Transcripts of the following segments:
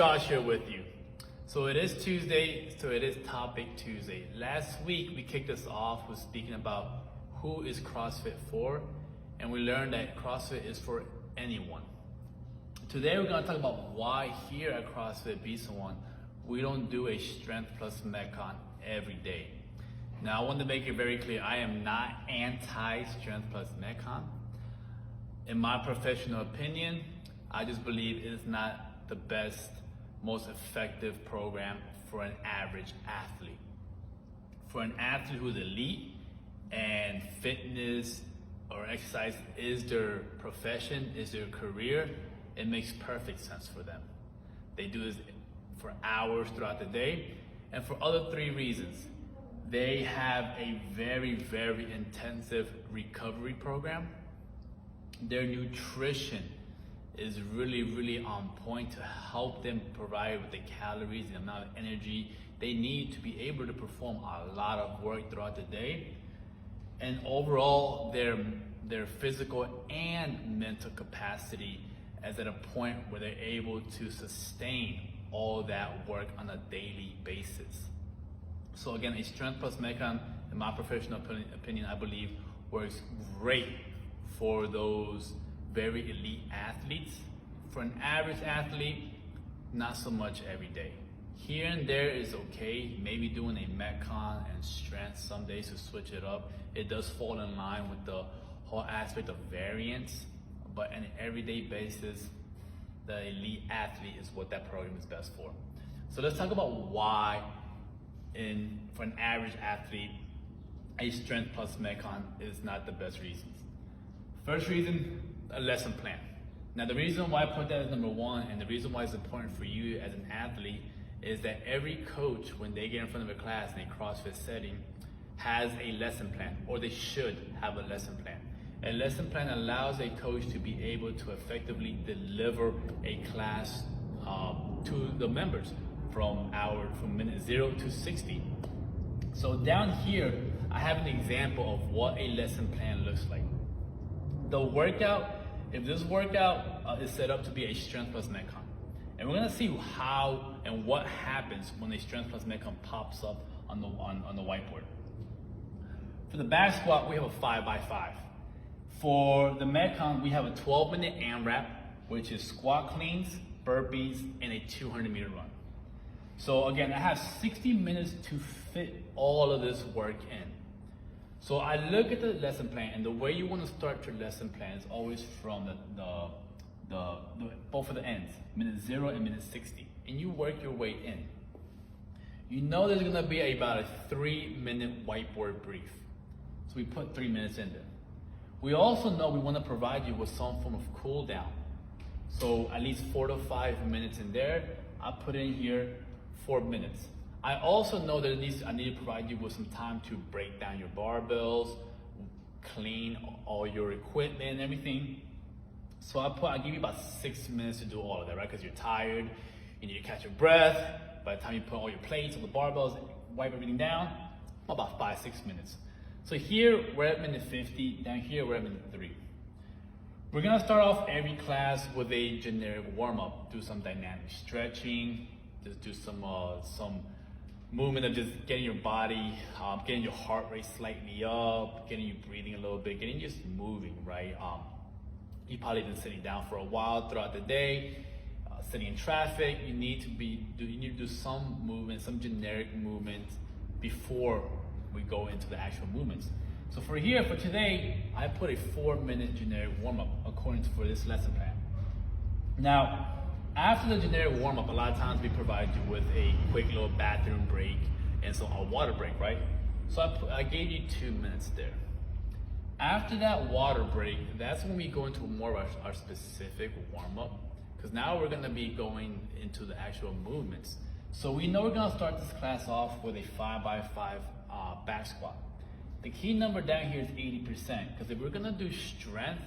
Josh here with you. So it is Tuesday, so it is Topic Tuesday. Last week we kicked us off with speaking about who is CrossFit for, and we learned that CrossFit is for anyone. Today we're going to talk about why here at CrossFit B1 we don't do a strength plus MetCon every day. Now I want to make it very clear, I am not anti-strength plus MetCon. In my professional opinion, I just believe it is not the best, most effective program for an average athlete. For an athlete who's elite and fitness or exercise is their profession, is their career, it makes perfect sense for them. They do this for hours throughout the day, and for other three reasons. They have a very, very intensive recovery program. Their nutrition is really, really on point to help them provide with the calories and the amount of energy they need to be able to perform a lot of work throughout the day. And overall, their physical and mental capacity is at a point where they're able to sustain all that work on a daily basis. So again, a strength plus MetCon, in my professional opinion, I believe works great for those very elite athletes. For an average athlete, not so much every day. Here and there is okay, maybe doing a MetCon and strength some days to switch it up. It does fall in line with the whole aspect of variance, but on an everyday basis, the elite athlete is what that program is best for. So let's talk about why for an average athlete, a strength plus MetCon is not the best reasons. First reason, a lesson plan. Now the reason why I put that as number one, and the reason why it's important for you as an athlete, is that every coach, when they get in front of a class in a CrossFit setting, has a lesson plan, or they should have a lesson plan. A lesson plan allows a coach to be able to effectively deliver a class to the members from minute 0 to 60. So down here, I have an example of what a lesson plan looks like. The workout, if this workout is set up to be a strength plus MetCon, and we're gonna see how and what happens when a strength plus MetCon pops up on the whiteboard. For the back squat, we have a 5x5. For the MetCon, we have a 12-minute AMRAP, which is squat cleans, burpees, and a 200-meter run. So again, I have 60 minutes to fit all of this work in. So I look at the lesson plan, and the way you want to start your lesson plan is always from both of the ends, minute 0 and minute 60, and you work your way in. You know there's gonna be about a 3-minute whiteboard brief. So we put 3 minutes in there. We also know we want to provide you with some form of cool down. So at least 4 to 5 minutes in there. I put in here 4 minutes. I also know that I need to provide you with some time to break down your barbells, clean all your equipment and everything. So I give you about 6 minutes to do all of that, right? Because you're tired, you need to catch your breath. By the time you put all your plates on the barbells, wipe everything down, about 5-6 minutes. So here we're at minute 50, down here we're at minute 3. We're gonna start off every class with a generic warm-up, do some dynamic stretching, just do some movement of just getting your body, getting your heart rate slightly up, getting you breathing a little bit, getting you just moving, right? You've probably been sitting down for a while throughout the day, sitting in traffic. You need to do some movement, some generic movement before we go into the actual movements. So for today, I put a 4-minute generic warm-up for this lesson plan. Now, after the generic warm-up, a lot of times we provide you with a quick little bathroom break and a water break, right? So I gave you 2 minutes there. After that water break, that's when we go into more of our specific warm-up, because now we're gonna be going into the actual movements. So we know we're gonna start this class off with a 5x5 back squat. The key number down here is 80%, because if we're gonna do strength,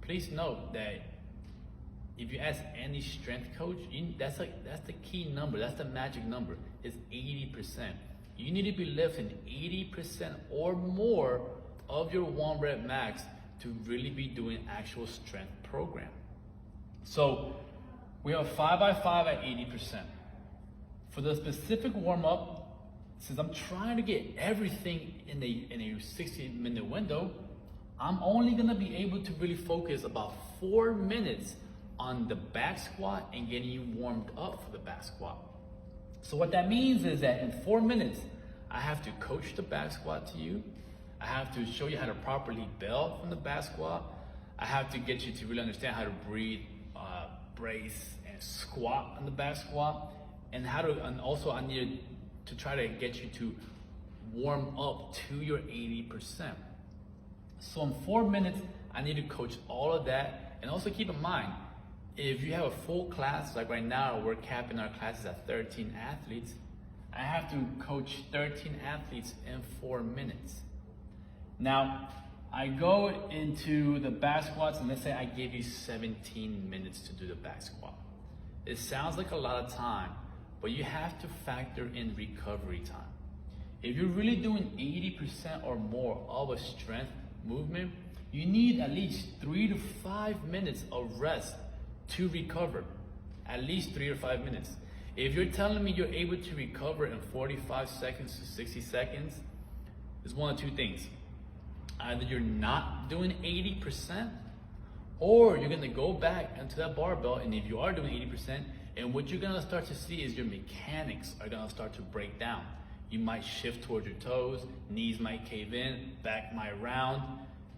please note that if you ask any strength coach, that's the key number, that's the magic number, is 80%. You need to be lifting 80% or more of your 1 rep max to really be doing actual strength program. So We have a 5x5 at 80%. For the specific warm-up, since I'm trying to get everything in a 60-minute window, I'm only gonna be able to really focus about 4 minutes on the back squat and getting you warmed up for the back squat. So what that means is that in 4 minutes, I have to coach the back squat to you. I have to show you how to properly bail from the back squat. I have to get you to really understand how to breathe, brace, and squat on the back squat. And also I need to try to get you to warm up to your 80%. So in 4 minutes, I need to coach all of that. And also keep in mind, if you have a full class, like right now, we're capping our classes at 13 athletes, I have to coach 13 athletes in 4 minutes. Now, I go into the back squats, and let's say I give you 17 minutes to do the back squat. It sounds like a lot of time, but you have to factor in recovery time. If you're really doing 80% or more of a strength movement, you need at least 3 to 5 minutes of rest to recover. At least 3 or 5 minutes. If you're telling me you're able to recover in 45 seconds to 60 seconds, it's one of two things. Either you're not doing 80%, or you're gonna go back into that barbell, and if you are doing 80%, and what you're gonna start to see is your mechanics are gonna start to break down. You might shift towards your toes, knees might cave in, back might round,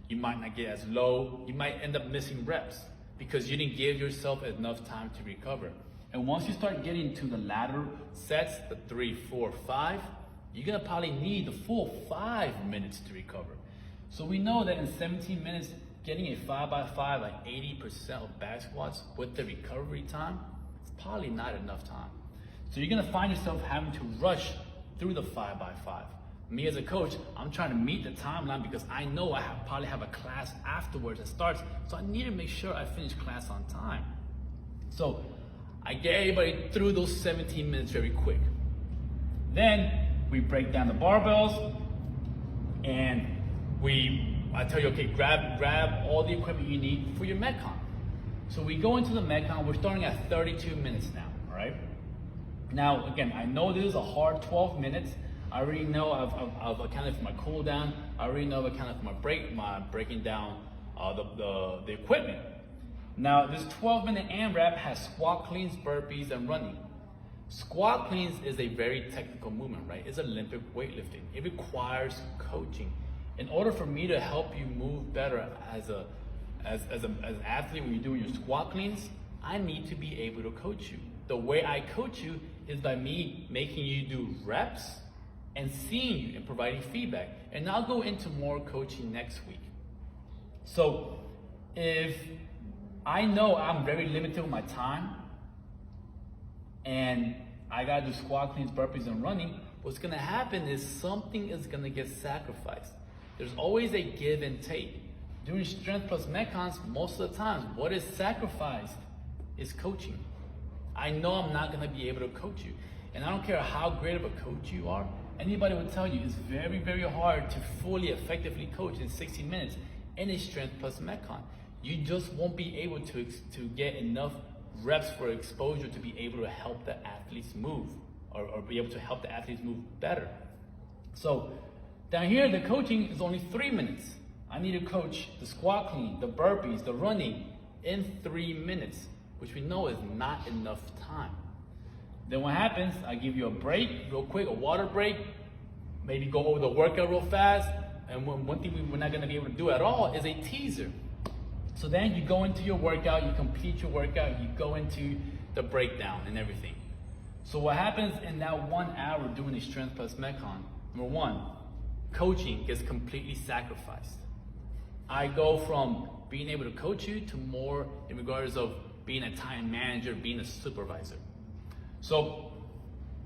you might not get as low, you might end up missing reps because you didn't give yourself enough time to recover. And once you start getting to the latter sets, the 3, 4, 5, you're gonna probably need the full 5 minutes to recover. So we know that in 17 minutes, getting a 5x5 like 80% of back squats with the recovery time, it's probably not enough time. So you're gonna find yourself having to rush through the 5x5. Me as a coach, I'm trying to meet the timeline because I know I probably have a class afterwards that starts, so I need to make sure I finish class on time. So I get everybody through those 17 minutes very quick. Then we break down the barbells, and I tell you, okay, grab all the equipment you need for your MetCon. So we go into the MetCon, we're starting at 32 minutes now, all right? Now, again, I know this is a hard 12 minutes. I already know I've accounted for my cool down. I already know I've accounted for my breaking down the equipment. Now, this 12-minute AMRAP has squat cleans, burpees, and running. Squat cleans is a very technical movement, right? It's Olympic weightlifting. It requires coaching. In order for me to help you move better as an athlete when you're doing your squat cleans, I need to be able to coach you. The way I coach you is by me making you do reps and seeing you and providing feedback. And I'll go into more coaching next week. So if I know I'm very limited with my time and I gotta do squat cleans, burpees, and running, what's gonna happen is something is gonna get sacrificed. There's always a give and take. During Strength Plus MetCons, most of the times, what is sacrificed is coaching. I know I'm not gonna be able to coach you. And I don't care how great of a coach you are, anybody would tell you it's very, very hard to fully effectively coach in 60 minutes in a Strength Plus MetCon. You just won't be able to get enough reps for exposure to be able to help the athletes move or be able to help the athletes move better. So down here, the coaching is only 3 minutes. I need to coach the squat clean, the burpees, the running in 3 minutes, which we know is not enough time. Then what happens, I give you a break, real quick, a water break, maybe go over the workout real fast, and one thing we're not gonna be able to do at all is a teaser. So then you go into your workout, you complete your workout, you go into the breakdown and everything. So what happens in that 1 hour doing a Strength Plus MetCon, number one, coaching gets completely sacrificed. I go from being able to coach you to more in regards of being a time manager, being a supervisor. So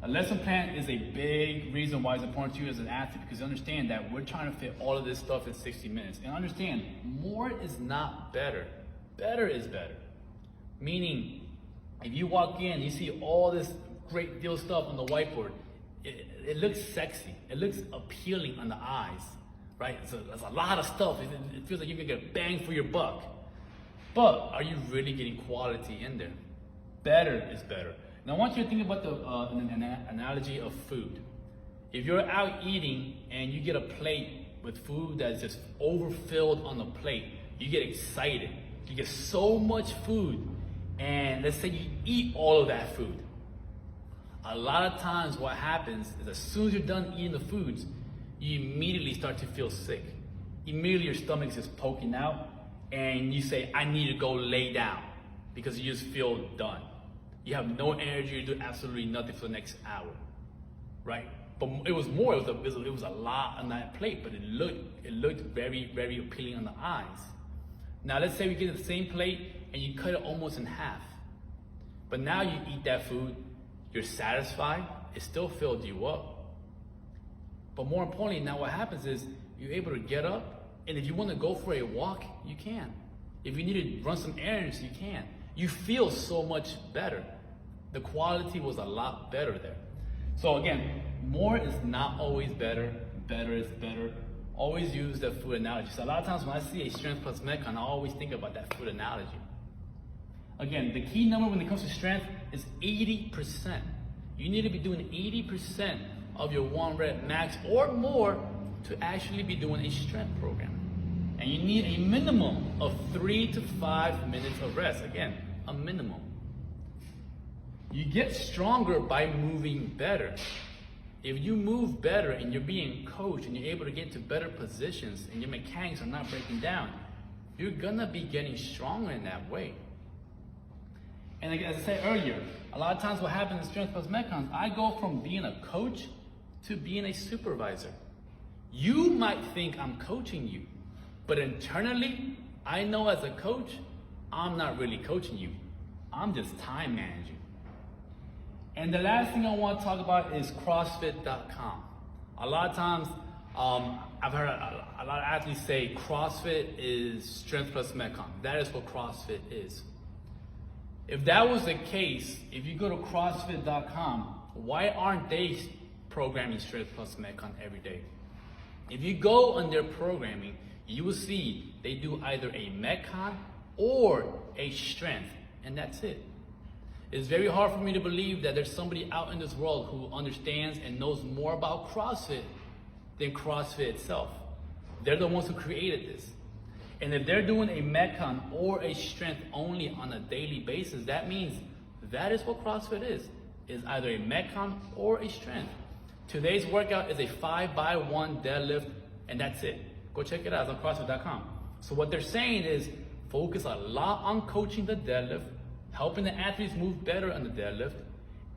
a lesson plan is a big reason why it's important to you as an athlete, because you understand that we're trying to fit all of this stuff in 60 minutes. And understand, more is not better. Better is better. Meaning, if you walk in, you see all this great deal stuff on the whiteboard, it looks sexy. It looks appealing on the eyes, right? So there's a lot of stuff. It feels like you're gonna get a bang for your buck. But are you really getting quality in there? better is better. Now I want you to think about an analogy of food. If you're out eating and you get a plate with food that's just overfilled on the plate, you get excited. You get so much food, and let's say you eat all of that food. A lot of times what happens is as soon as you're done eating the foods, you immediately start to feel sick. Immediately your stomach is just poking out, and you say, I need to go lay down, because you just feel done. You have no energy to do absolutely nothing for the next hour, right? But it was more, it was a lot on that plate, but it looked very, very appealing on the eyes. Now let's say we get the same plate and you cut it almost in half. But now you eat that food, you're satisfied, it still filled you up. But more importantly, now what happens is you're able to get up, and if you want to go for a walk, you can. If you need to run some errands, you can. You feel so much better. The quality was a lot better there. So again, more is not always better. Better is better. Always use the food analogy. So a lot of times when I see a strength plus MetCon, I always think about that food analogy. Again, the key number when it comes to strength is 80%. You need to be doing 80% of your 1 rep max or more to actually be doing a strength program. And you need a minimum of 3 to 5 minutes of rest. Again, a minimum. You get stronger by moving better. If you move better and you're being coached and you're able to get into better positions and your mechanics are not breaking down, you're gonna be getting stronger in that way. And as I said earlier, a lot of times what happens in Strength Plus MetCon, I go from being a coach to being a supervisor. You might think I'm coaching you, but internally, I know as a coach, I'm not really coaching you. I'm just time managing. And the last thing I want to talk about is CrossFit.com. A lot of times, I've heard a lot of athletes say CrossFit is Strength Plus MetCon. That is what CrossFit is. If that was the case, if you go to CrossFit.com, why aren't they programming Strength Plus MetCon every day? If you go on their programming, you will see they do either a MetCon or a strength, and that's it. It's very hard for me to believe that there's somebody out in this world who understands and knows more about CrossFit than CrossFit itself. They're the ones who created this. And if they're doing a MetCon or a strength only on a daily basis, that means that is what CrossFit is either a MetCon or a strength. Today's workout is a 5x1 deadlift, and that's it. Go check it out, it's on CrossFit.com. So what they're saying is focus a lot on coaching the deadlift, helping the athletes move better on the deadlift,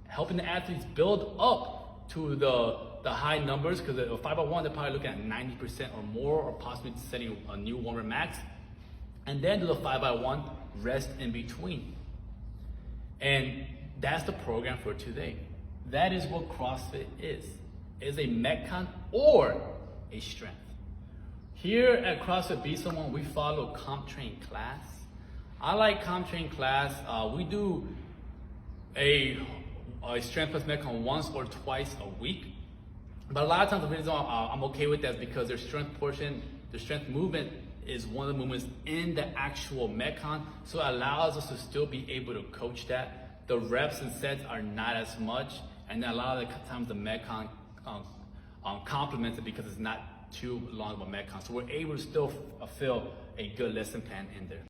helping the athletes build up to the high numbers, because a 5x1, they're probably looking at 90% or more, or possibly setting a new 1 rep max, and then do the 5x1, rest in between. And that's the program for today. That is what CrossFit is. It is a MetCon or a strength. Here at CrossFit Be Someone, we follow CompTrain class. I like CompTrain class. We do a strength plus MetCon once or twice a week. But a lot of times the reason I'm okay with that is because their strength portion, the strength movement is one of the movements in the actual MetCon. So it allows us to still be able to coach that. The reps and sets are not as much. And a lot of the times the MetCon complements it because it's not too long of a MetCon. So we're able to still fill a good lesson plan in there.